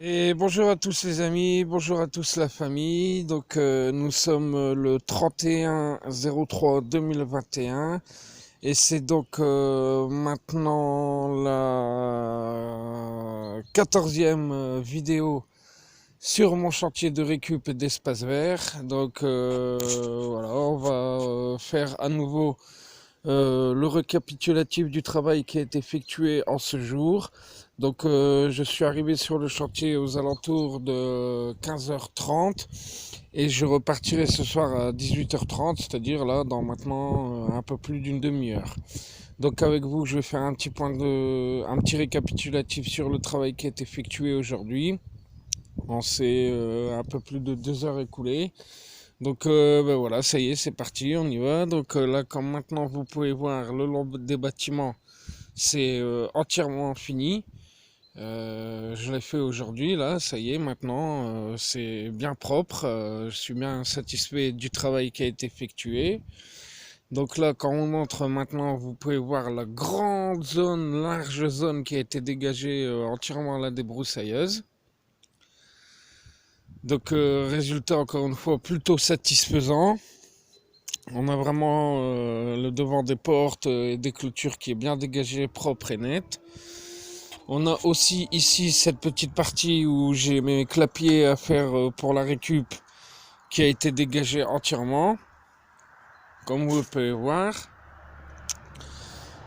Et bonjour à tous les amis, bonjour à tous la famille. Nous sommes le 31/03/2021 et c'est maintenant la 14e vidéo sur mon chantier de récup et d'espace vert. Voilà, on va faire à nouveau le récapitulatif du travail qui a été effectué en ce jour. Je suis arrivé sur le chantier aux alentours de 15h30 et je repartirai ce soir à 18h30, c'est-à-dire là dans maintenant un peu plus d'une demi-heure. Donc avec vous, je vais faire un petit récapitulatif sur le travail qui a été effectué aujourd'hui. On s'est un peu plus de 2 heures écoulées. Voilà, ça y est, c'est parti, on y va. Là, comme maintenant vous pouvez voir, le long des bâtiments, c'est entièrement fini. Je l'ai fait aujourd'hui, là, ça y est, maintenant, c'est bien propre. Je suis bien satisfait du travail qui a été effectué. Donc là, quand on entre maintenant, vous pouvez voir la grande zone, large zone qui a été dégagée entièrement à la débroussailleuse. Résultat, encore une fois, plutôt satisfaisant. On a vraiment le devant des portes et des clôtures qui est bien dégagé, propre et net. On a aussi ici cette petite partie où j'ai mes clapiers à faire pour la récup qui a été dégagée entièrement, comme vous pouvez voir.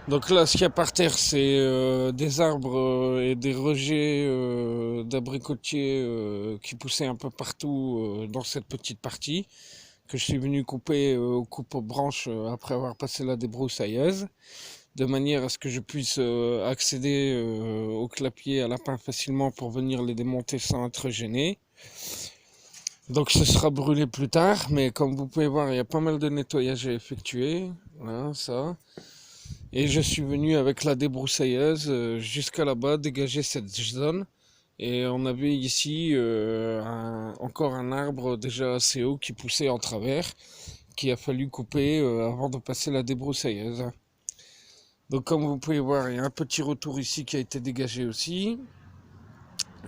Donc là, ce qu'il y a par terre, c'est des arbres et des rejets d'abricotiers qui poussaient un peu partout dans cette petite partie que je suis venu couper au coupe-branche après avoir passé la débroussailleuse, de manière à ce que je puisse accéder au clapier à lapin facilement pour venir les démonter sans être gêné. Donc ce sera brûlé plus tard, mais comme vous pouvez voir, il y a pas mal de nettoyage à effectuer. Voilà, ça. Et je suis venu avec la débroussailleuse jusqu'à là-bas, dégager cette zone. Et on avait ici encore un arbre déjà assez haut qui poussait en travers, qu'il a fallu couper avant de passer la débroussailleuse. Donc comme vous pouvez voir, il y a un petit retour ici qui a été dégagé aussi.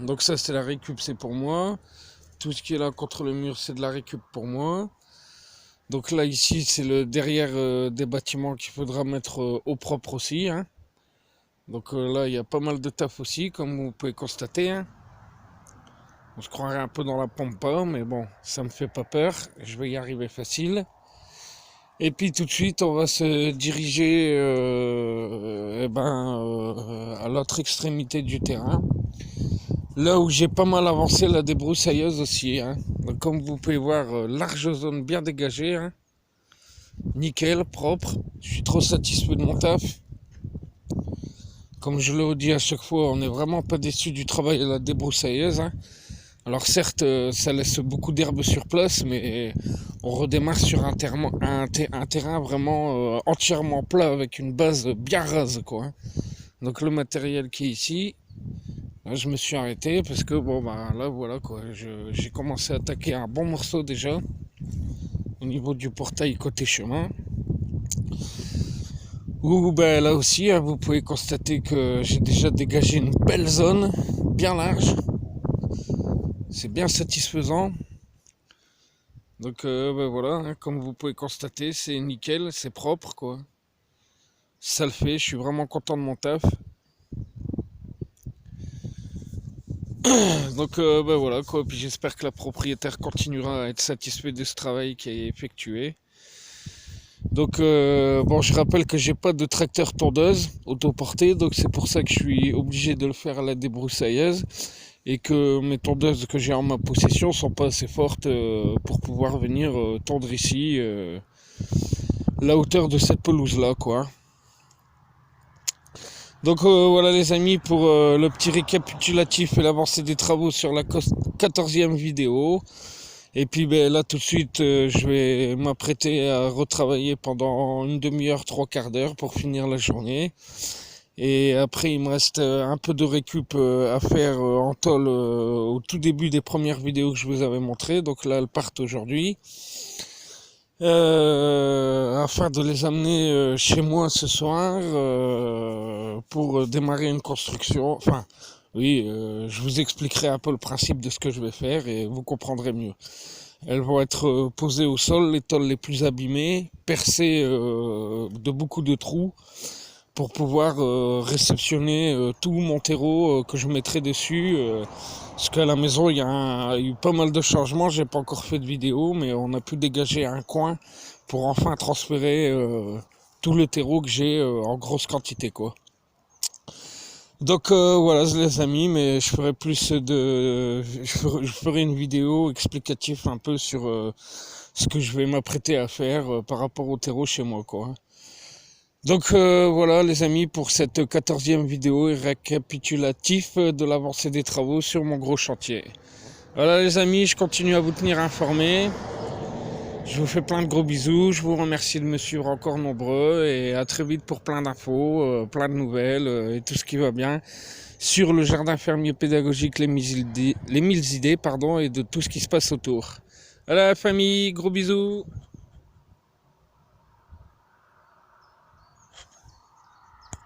Donc ça c'est la récup, c'est pour moi. Tout ce qui est là contre le mur, c'est de la récup pour moi. Donc là ici c'est le derrière des bâtiments qu'il faudra mettre au propre aussi, hein. Là il y a pas mal de taf aussi, comme vous pouvez constater, hein. On se croirait un peu dans la pampa, mais bon, ça me fait pas peur, je vais y arriver facile. Et puis tout de suite, on va se diriger à l'autre extrémité du terrain, là où j'ai pas mal avancé la débroussailleuse aussi, hein. Donc comme vous pouvez voir, large zone bien dégagée, hein. Nickel, propre. Je suis trop satisfait de mon taf. Comme je le dis à chaque fois, on n'est vraiment pas déçu du travail de la débroussailleuse, hein. Alors certes, ça laisse beaucoup d'herbe sur place, mais on redémarre sur un terrain vraiment entièrement plat avec une base bien rase, quoi. Donc le matériel qui est ici, là je me suis arrêté parce que bon bah là voilà quoi, j'ai commencé à attaquer un bon morceau déjà au niveau du portail côté chemin. Où ben, là aussi, hein, vous pouvez constater que j'ai déjà dégagé une belle zone, bien large. C'est bien satisfaisant. Voilà, hein, comme vous pouvez constater, c'est nickel, c'est propre quoi. Ça le fait, je suis vraiment content de mon taf. Voilà quoi, puis j'espère que la propriétaire continuera à être satisfait de ce travail qui est effectué. Je rappelle que j'ai pas de tracteur tondeuse autoporté, donc c'est pour ça que je suis obligé de le faire à la débroussailleuse et que mes tondeuses que j'ai en ma possession sont pas assez fortes pour pouvoir venir tondre ici la hauteur de cette pelouse là quoi. Voilà les amis pour le petit récapitulatif et l'avancée des travaux sur la 14e vidéo. Et puis ben, là tout de suite je vais m'apprêter à retravailler pendant une demi-heure, trois quarts d'heure pour finir la journée. Et après il me reste un peu de récup à faire en tôle au tout début des premières vidéos que je vous avais montrées. Donc là elles partent aujourd'hui. Afin de les amener chez moi ce soir pour démarrer une construction, enfin Oui, je vous expliquerai un peu le principe de ce que je vais faire et vous comprendrez mieux. Elles vont être posées au sol, les tôles les plus abîmées, percées de beaucoup de trous pour pouvoir réceptionner tout mon terreau que je mettrai dessus. Parce qu'à la maison, il y a eu pas mal de changements, j'ai pas encore fait de vidéo, mais on a pu dégager un coin pour enfin transférer tout le terreau que j'ai en grosse quantité, quoi. Donc voilà les amis, mais je ferai je ferai une vidéo explicative un peu sur ce que je vais m'apprêter à faire par rapport au terreau chez moi, quoi. Donc voilà les amis pour cette 14e vidéo récapitulatif de l'avancée des travaux sur mon gros chantier. Voilà les amis, je continue à vous tenir informés. Je vous fais plein de gros bisous, je vous remercie de me suivre encore nombreux et à très vite pour plein d'infos, plein de nouvelles et tout ce qui va bien sur le jardin fermier pédagogique les mille idées pardon, et de tout ce qui se passe autour. Voilà famille, gros bisous.